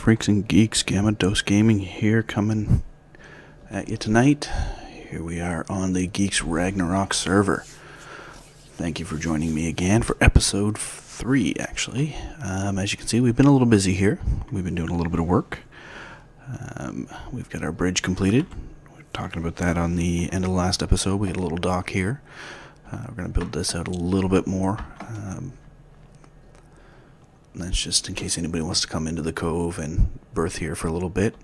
freaks and geeks, GammaDose Gaming here, coming at you tonight. Here we are on the Geeks Ragnarok server. Thank you for joining me again for episode 3, actually. As you can see, we've been a little busy here. We've been doing a little bit of work. We've got our bridge completed. We were talking about that on the end of the last episode. We got a little dock here. We're going to build this out a little bit more. That's just in case anybody wants to come into the cove and berth here for a little bit.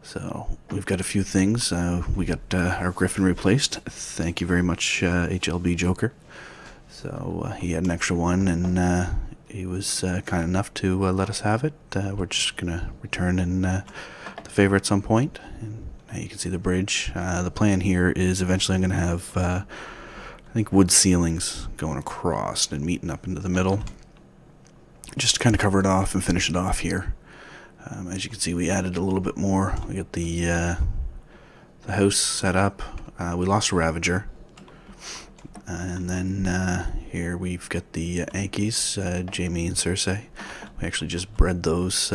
So we've got a few things. We got our griffin replaced. Thank you very much, HLB Joker. So he had an extra one, and he was kind enough to let us have it. We're just going to return the favor at some point. And now you can see the bridge. The plan here is eventually I'm going to have, I think, wood ceilings going across and meeting up into the middle. Just to kind of cover it off and finish it off here. As you can see, we added a little bit more. We got the house set up. We lost a Ravager. And then here we've got the Ankies, Jamie and Cersei. We actually just bred those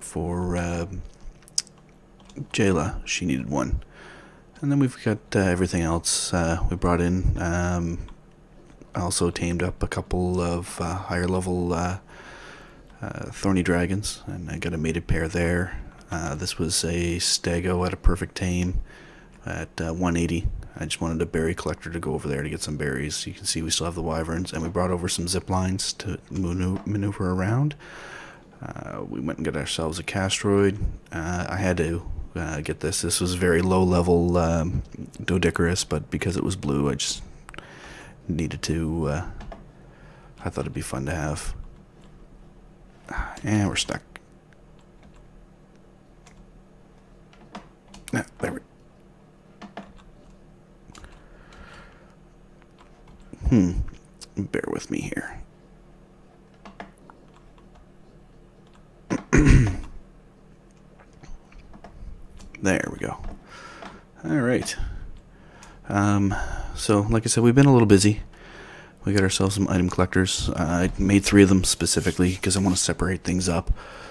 for Jayla. She needed one. And then we've got everything else we brought in. I also tamed up a couple of higher level thorny dragons, and I got a mated pair there. This was a stego at a perfect tame at 180. I just wanted a berry collector to go over there to get some berries. You can see we still have the wyverns, and we brought over some zip lines to maneuver around. We went and got ourselves a castroid. I had to get this. This was very low level Doedicurus, but because it was blue, I just needed to. I thought it'd be fun to have. And we're stuck. No, there we bear with me here. There we go. Alright. So, like I said, we've been a little busy. We got ourselves some item collectors. I made 3 of them specifically because I want to separate things up.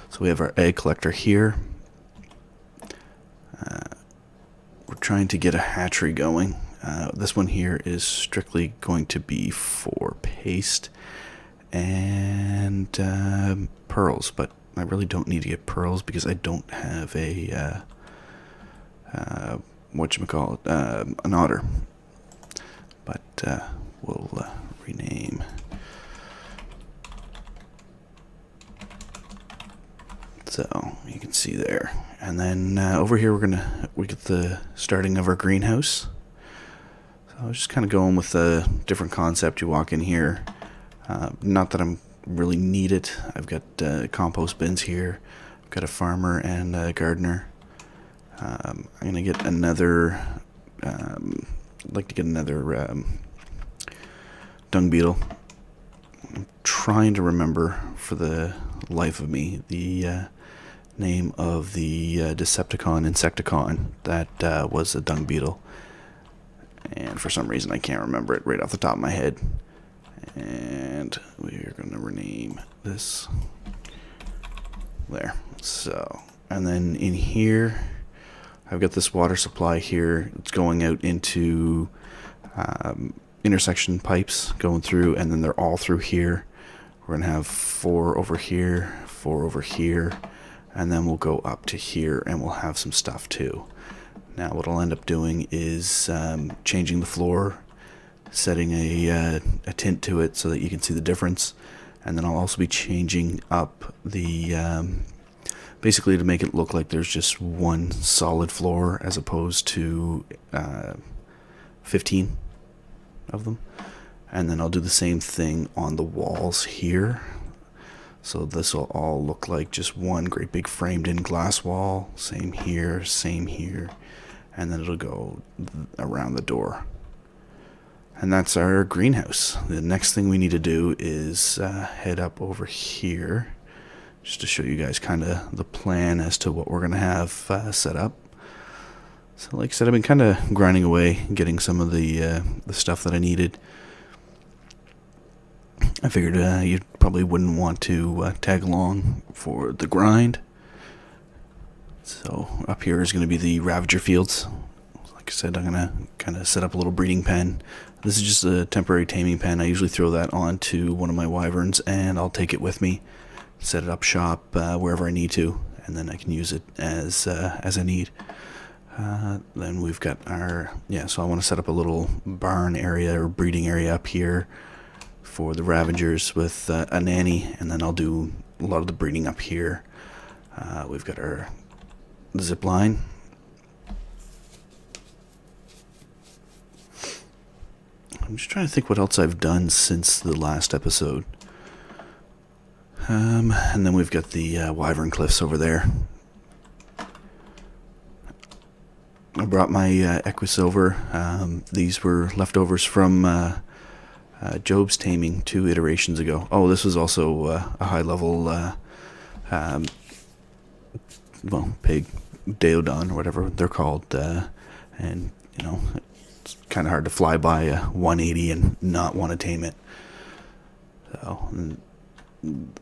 So we have our egg collector here. We're trying to get a hatchery going. This one here is strictly going to be for paste and pearls, but I really don't need to get pearls because I don't have a whatchamacallit, an otter. But we'll rename. So you can see there, and then over here we get the starting of our greenhouse. So I was just kind of going with a different concept. You walk in here, not that I'm really need it. I've got compost bins here. I've got a farmer and a gardener. I'm gonna get another. I'd like to get another dung beetle. I'm trying to remember for the life of me the name of the Decepticon Insecticon that was a dung beetle, and for some reason I can't remember it right off the top of my head. And we're gonna rename this there. So, and then in here I've got this water supply here. It's going out into intersection pipes going through, and then they're all through here. We're gonna have 4 over here, 4 over here, and then we'll go up to here and we'll have some stuff too. Now what I'll end up doing is changing the floor, setting a tint to it so that you can see the difference, and then I'll also be changing up the basically to make it look like there's just one solid floor as opposed to 15 of them. And then I'll do the same thing on the walls here. So this will all look like just one great big framed in glass wall. Same here, and then it'll go around the door. And that's our greenhouse. The next thing we need to do is head up over here just to show you guys kind of the plan as to what we're going to have set up. So like I said, I've been kind of grinding away, getting some of the stuff that I needed. I figured you probably wouldn't want to tag along for the grind. So up here is going to be the Ravager fields. Like I said, I'm going to kind of set up a little breeding pen. This is just a temporary taming pen. I usually throw that onto one of my wyverns and I'll take it with me, set it up shop wherever I need to, and then I can use it as I need. Then we've got our, so I want to set up a little barn area or breeding area up here for the Ravagers with a nanny, and then I'll do a lot of the breeding up here. We've got our zip line. I'm just trying to think what else I've done since the last episode. And then we've got the Wyvern Cliffs over there. I brought my Equus over. These were leftovers from Job's taming 2 iterations ago. Oh, this was also a high-level pig, Deodon, or whatever they're called. And, it's kind of hard to fly by a 180 and not want to tame it. So,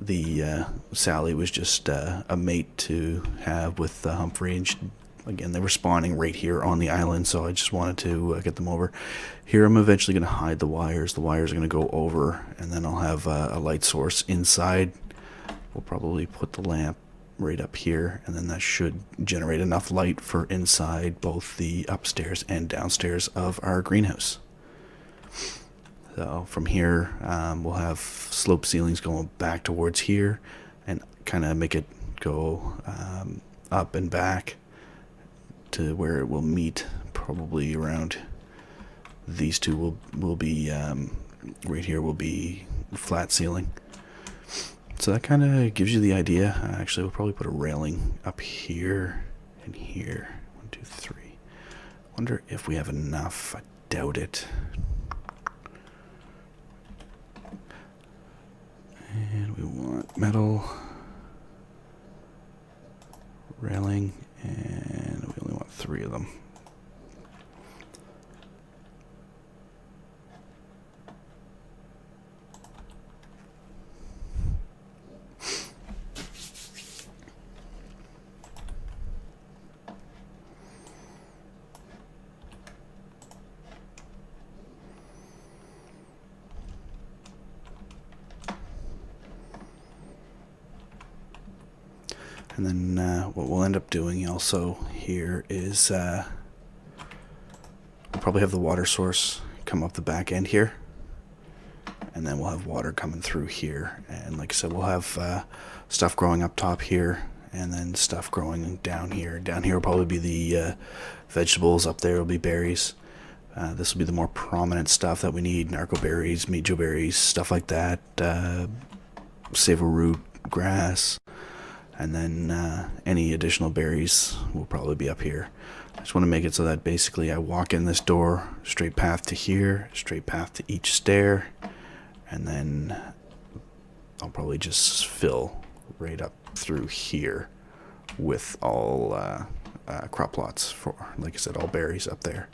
the Sally was just a mate to have with Humphrey, and again, they were spawning right here on the island, so I just wanted to get them over. Here I'm eventually going to hide the wires. The wires are going to go over, and then I'll have a light source inside. We'll probably put the lamp right up here, and then that should generate enough light for inside both the upstairs and downstairs of our greenhouse. So from here, we'll have slope ceilings going back towards here and kind of make it go up and back to where it will meet. Probably around these two will be right here will be flat ceiling. So that kind of gives you the idea. Actually, we'll probably put a railing up here and here. 1, 2, 3. Wonder if we have enough. I doubt it. And we want metal railing, and we only want 3 of them. And then what we'll end up doing also here is we'll probably have the water source come up the back end here. And then we'll have water coming through here. And like I said, we'll have stuff growing up top here, and then stuff growing down here. Down here will probably be the vegetables. Up there will be berries. This will be the more prominent stuff that we need. Narco berries, mejo berries, stuff like that. Savo root, grass. And then any additional berries will probably be up here. I just want to make it so that basically I walk in this door, straight path to here, straight path to each stair, and then I'll probably just fill right up through here with all crop plots for, like I said, all berries up there.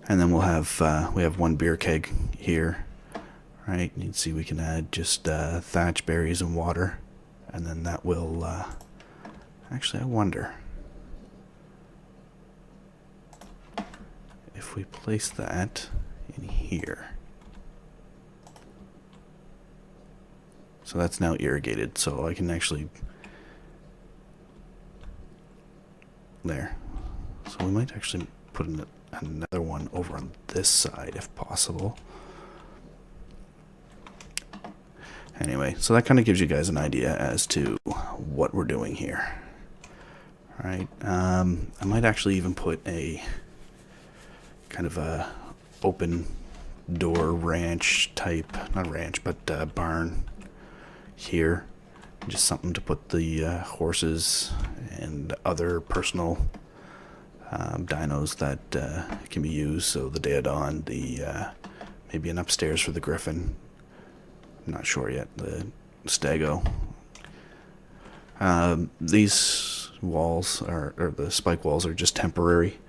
And then we'll have we have 1 beer keg here, right? You can see we can add just thatch, berries, and water. And then that will, actually I wonder if we place that in here. So that's now irrigated, so I can actually, there. So we might actually put another one over on this side if possible. Anyway, so that kind of gives you guys an idea as to what we're doing here. All right, I might actually even put a kind of a open door ranch type, not ranch, but barn here. Just something to put the horses and other personal dinos that can be used. So the Deodon, the maybe an upstairs for the Griffin. Not sure yet. The Stego. These walls or the spike walls are just temporary.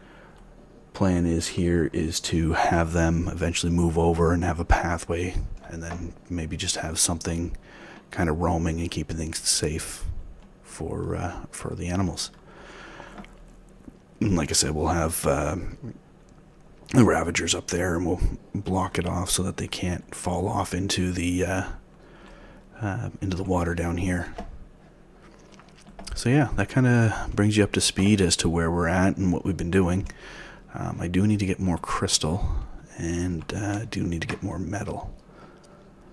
plan is here is to have them eventually move over and have a pathway, and then maybe just have something kind of roaming and keeping things safe for the animals. And like I said, we'll have the Ravagers up there, and we'll block it off so that they can't fall off into the water down here. So yeah, that kind of brings you up to speed as to where we're at and what we've been doing. I do need to get more crystal, and I do need to get more metal.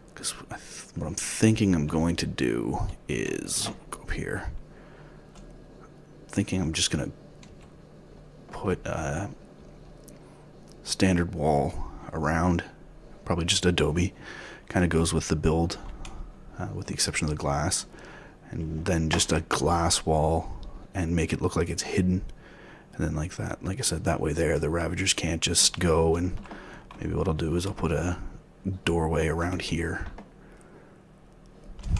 Because what I'm thinking I'm going to do is go up here. Thinking I'm just going to put a standard wall around, probably just adobe. Kind of goes with the build, with the exception of the glass. And then just a glass wall and make it look like it's hidden. And then like that, like I said, that way there, the Ravagers can't just go, and maybe what I'll do is I'll put a doorway around here.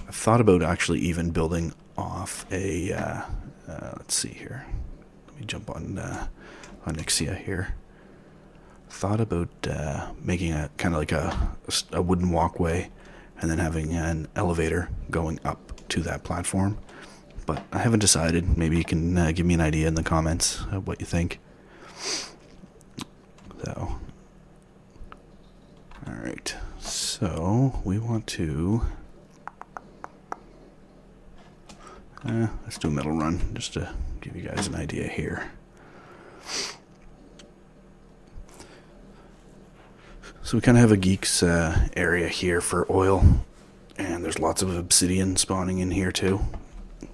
I've thought about actually even building off a, let's see here. Let me jump on Onyxia here. Thought about making a kind of like a wooden walkway, and then having an elevator going up to that platform. But I haven't decided. Maybe you can give me an idea in the comments of what you think. So, alright. So, we want to... let's do a metal run, just to give you guys an idea here. So we kind of have a Geeks area here for oil. And there's lots of obsidian spawning in here too.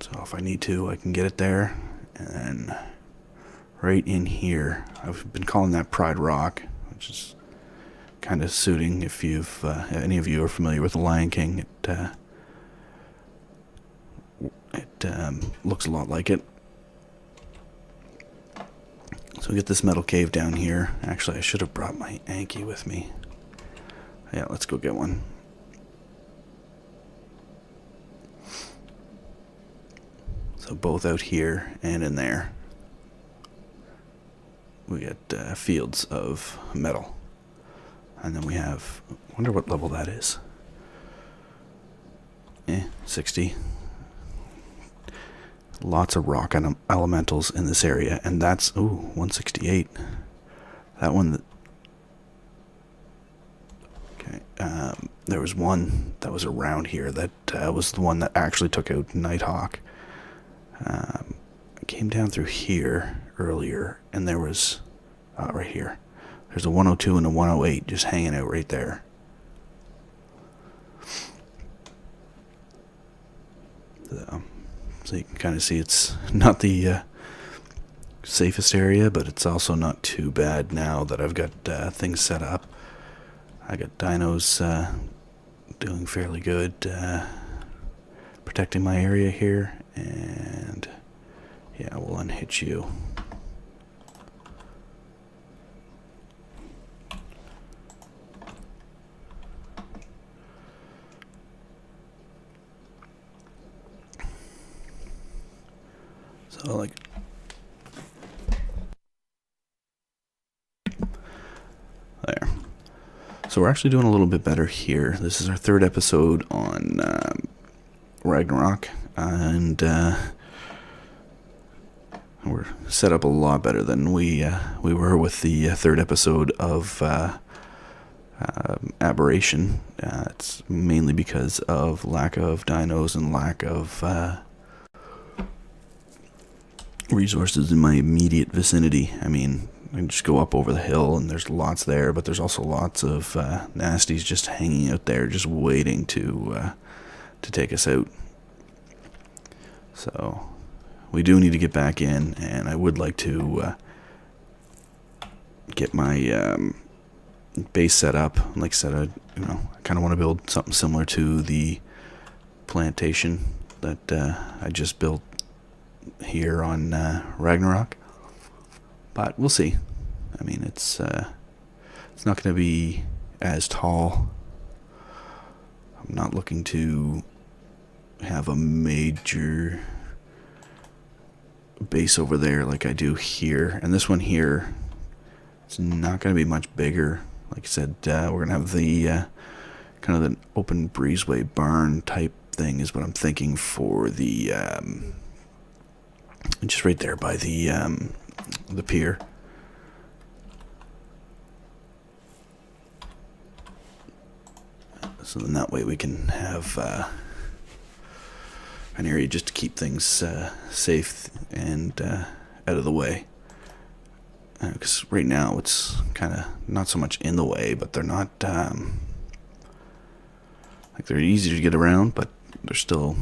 So if I need to, I can get it there. And then right in here, I've been calling that Pride Rock, which is kind of suiting if you've any of you are familiar with The Lion King. It looks a lot like it. So we get this metal cave down here. Actually, I should have brought my Anki with me. Yeah, let's go get one. So both out here and in there, we get fields of metal. And then we have, I wonder what level that is. 60. Lots of rock elementals in this area, and that's, 168. That one, okay, there was one that was around here that was the one that actually took out Nighthawk. I came down through here earlier, and there was, right here, there's a 102 and a 108 just hanging out right there. So you can kind of see it's not the safest area, but it's also not too bad now that I've got things set up. I got dinos doing fairly good, protecting my area here, and yeah, we'll unhitch you. So like, there. So we're actually doing a little bit better here. This is our third episode on Ragnarok, and we're set up a lot better than we were with the third episode of Aberration. It's mainly because of lack of dinos and lack of resources in my immediate vicinity. I mean, I can just go up over the hill and there's lots there, but there's also lots of nasties just hanging out there, just waiting to take us out. So we do need to get back in, and I would like to get my base set up. Like I said, I kind of want to build something similar to the plantation that I just built here on Ragnarok, but we'll see. I mean, it's not going to be as tall. I'm not looking to have a major base over there like I do here, and this one here, It's not going to be much bigger. Like I said, we're going to have the kind of an open breezeway barn type thing is what I'm thinking for the just right there by the pier. So then that way we can have an area just to keep things safe and out of the way. Because right now it's kind of not so much in the way, but they're not like they're easy to get around, but they're still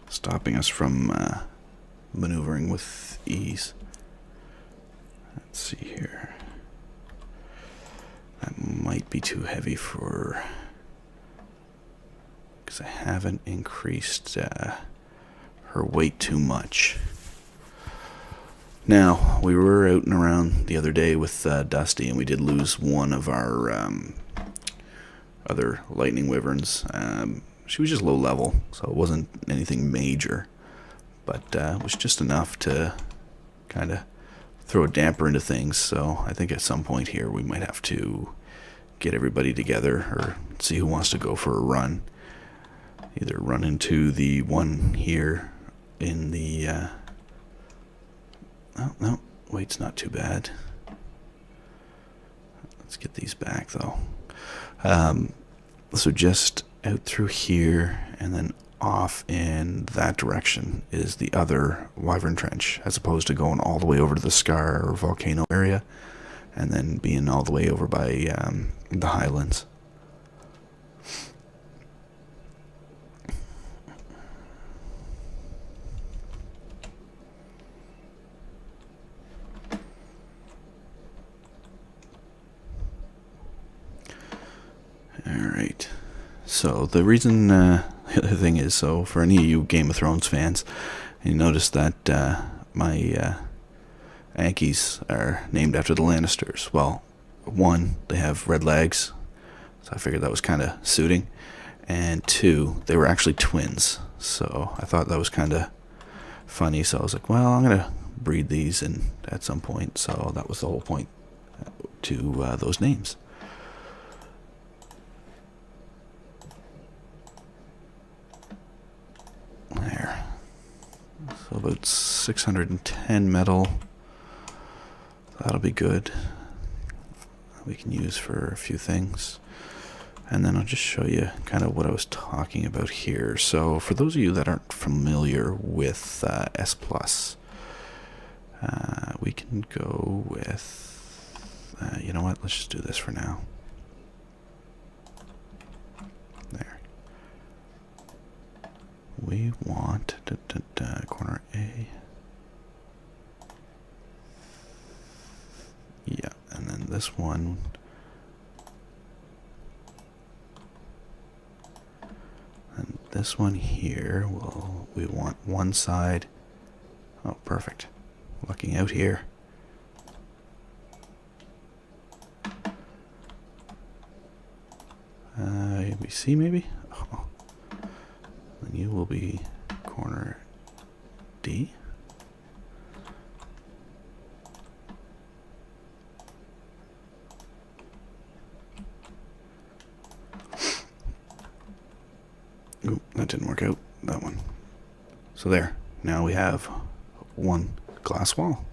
stopping us from maneuvering with ease. Let's see here. That might be too heavy for, because I haven't increased her weight too much. Now, we were out and around the other day with Dusty, and we did lose one of our other lightning wyverns. She was just low level, so it wasn't anything major, but it was just enough to kind of throw a damper into things. So I think at some point here we might have to get everybody together or see who wants to go for a run. Either run into the one here in the oh no, weight's not too bad. Let's get these back though. So just out through here and then off in that direction is the other Wyvern Trench, as opposed to going all the way over to the Scar or Volcano area and then being all the way over by the Highlands. Alright, so the reason, the other thing is, so for any of you Game of Thrones fans, you notice that my Yankees are named after the Lannisters. Well, one, they have red legs, so I figured that was kind of suiting, and two, they were actually twins, so I thought that was kind of funny, so I was like, well, I'm going to breed these in at some point, so that was the whole point to those names. There. So about 610 metal. That'll be good. We can use for a few things. And then I'll just show you kind of what I was talking about here. So for those of you that aren't familiar with S+, we can go with, you know what, let's just do this for now. There. We want corner A. Yeah, and then this one. And this one here, we want one side. Oh, perfect. Looking out here. ABC maybe? Oh. Then you will be corner D. Ooh, that didn't work out, that one. So there, now we have one glass wall.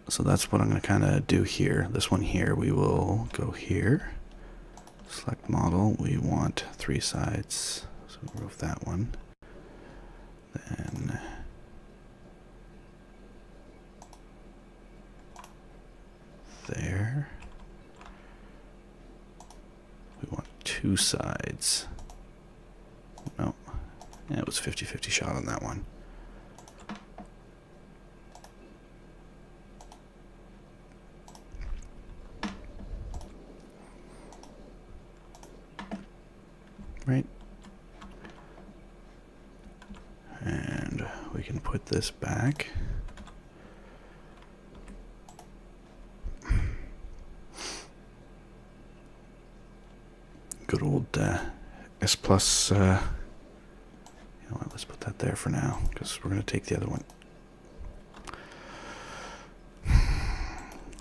So that's what I'm going to kind of do here. This one here, we will go here. Select model, we want 3 sides. So remove that one. Then there. We want 2 sides. No. Yeah, it was 50-50 shot on that one. Right. And we can put this back. Good old S+, you know what, let's put that there for now, because we're going to take the other one.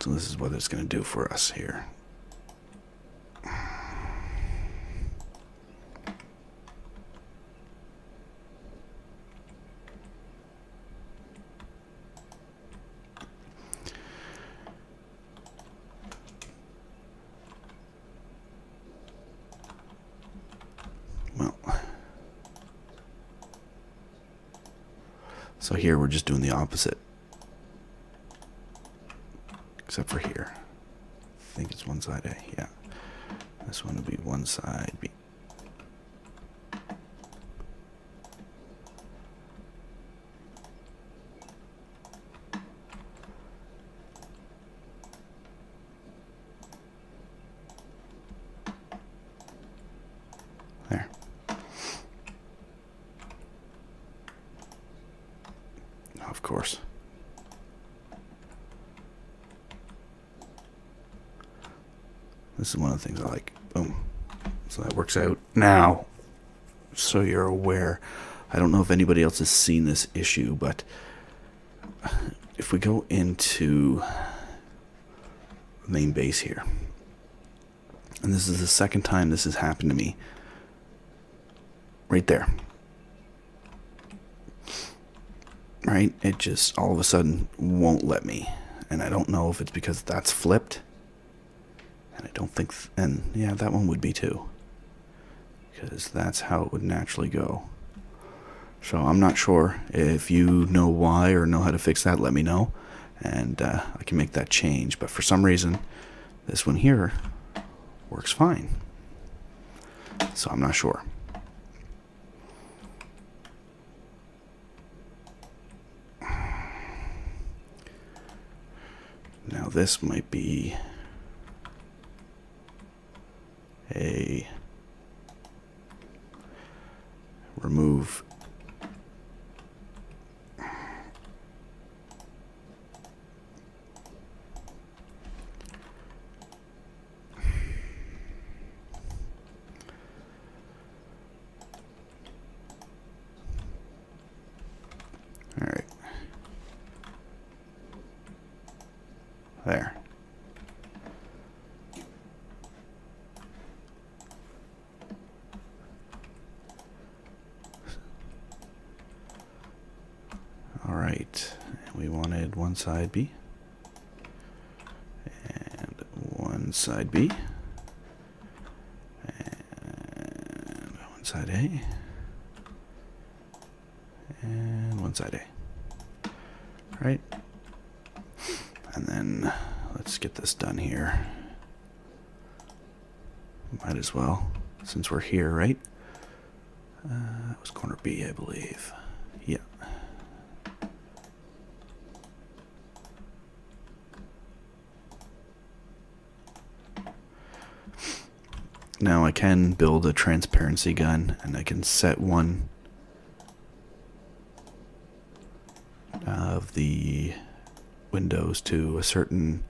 So this is what it's going to do for us here. Well, so here we're just doing the opposite. Except for here. I think it's one side A, yeah. This one would be one side B. There. Of course. This is one of the things I like. Boom. So that works out. Now, so you're aware, I don't know if anybody else has seen this issue, but if we go into main base here, and this is the second time this has happened to me, right there. Right? It just all of a sudden won't let me. And I don't know if it's because that's flipped. And I don't think, and yeah, that one would be too. Because that's how it would naturally go. So I'm not sure. If you know why or know how to fix that, let me know. And I can make that change. But for some reason, this one here works fine. So I'm not sure. Now this might be a remove. All right. There. All right. We wanted one side B and one side B and one side A and one side A. All right. And then let's get this done here. Might as well, since we're here, right? That was corner B, I believe. Yeah. Now I can build a transparency gun, and I can set one of the windows to a certain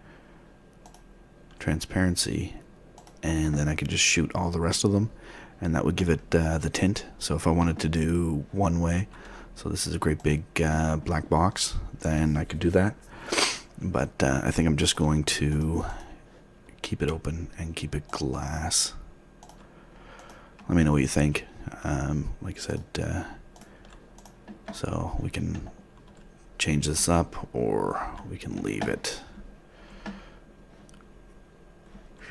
transparency, and then I could just shoot all the rest of them, and that would give it the tint. So if I wanted to do one way, so this is a great big black box, then I could do that. But I think I'm just going to keep it open and keep it glass. Let me know what you think. Like I said, so we can change this up or we can leave it.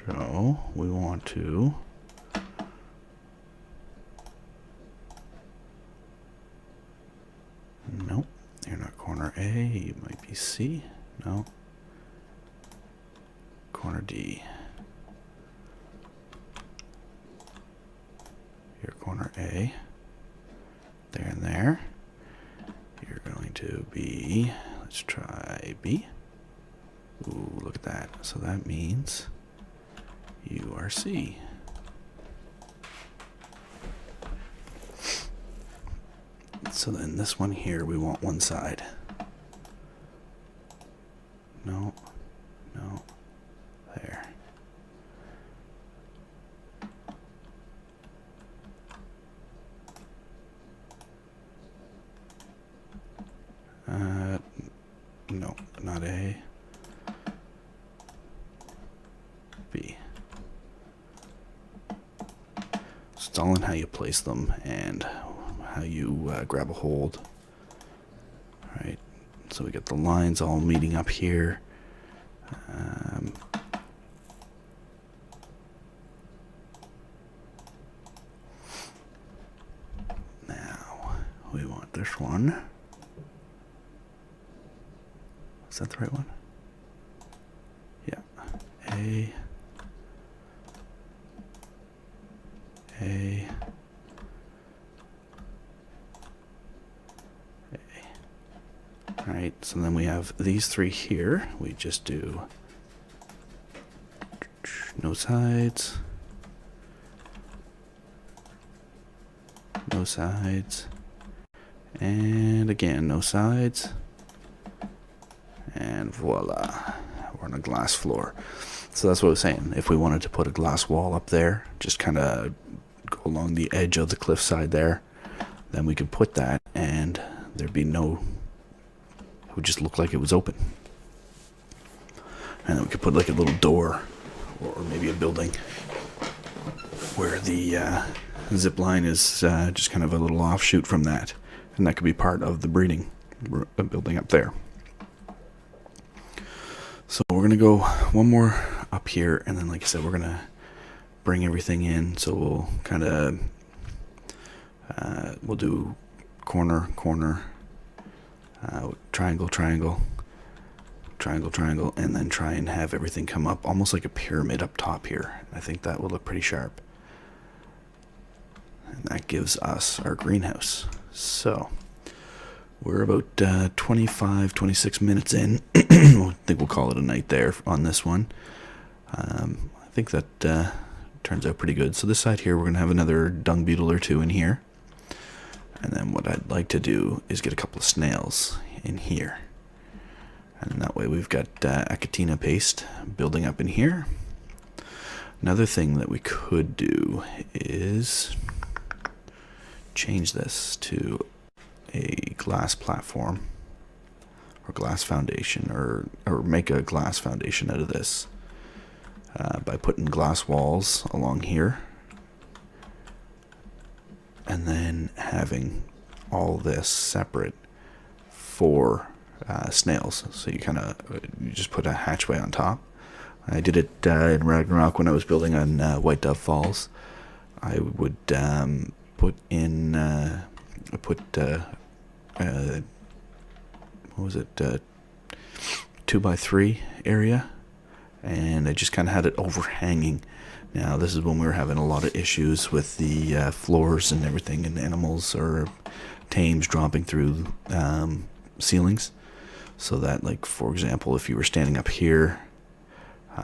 So we want to nope, you're not corner A, you might be C. No. Corner D. You're corner A. There and there. You're going to be, let's try B. Ooh, look at that. So that means you are C. So then this one here, we want one side. No, no, there. No, not A. all in how you place them and how you grab a hold. Alright, so we got the lines all meeting up here. Now, we want this one. Is that the right one? Yeah. A. Alright, so then we have these three here. We just do no sides, no sides, and again, no sides, and voila, we're on a glass floor. So that's what I was saying. If we wanted to put a glass wall up there, just kind of go along the edge of the cliffside there, then we could put that and there'd be no, it would just look like it was open. And then we could put like a little door or maybe a building where the zip line is just kind of a little offshoot from that. And that could be part of the breeding building up there. So we're going to go one more up here, and then like I said, we're going to bring everything in. So we'll kind of, we'll do corner, corner, triangle, triangle, triangle, triangle, and then try and have everything come up almost like a pyramid up top here. I think that will look pretty sharp. And that gives us our greenhouse. So we're about 25, 26 minutes in. I think we'll call it a night there on this one. I think that turns out pretty good. So this side here, we're going to have another dung beetle or two in here. And then what I'd like to do is get a couple of snails in here. And that way we've got achatina paste building up in here. Another thing that we could do is change this to a glass platform or glass foundation, or make a glass foundation out of this by putting glass walls along here and then having all this separate for snails. So you just put a hatchway on top. I did it in Ragnarok when I was building on White Dove Falls. I would put in what was it, 2x3 area, and I just kind of had it overhanging. Now this is when we were having a lot of issues with the floors and everything, and animals or tames dropping through ceilings, so that, like, for example, if you were standing up here,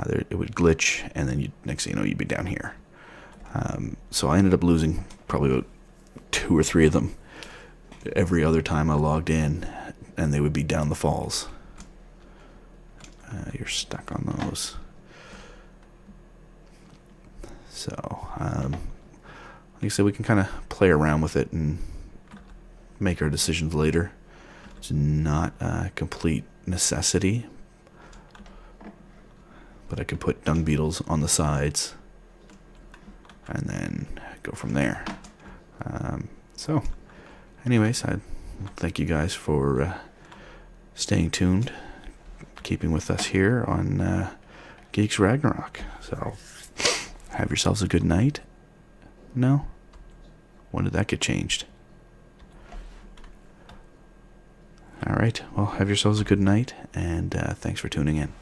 it would glitch, and then next thing you know, you'd be down here. So I ended up losing probably about 2 or 3 of them every other time I logged in, and they would be down the falls. You're stuck on those. So, like I said, we can kind of play around with it and make our decisions later. It's not a complete necessity, but I could put dung beetles on the sides and then go from there. So anyways, I thank you guys for staying tuned, keeping with us here on Geeks Ragnarok. So have yourselves a good night. No? When did that get changed? Alright, well, have yourselves a good night, and thanks for tuning in.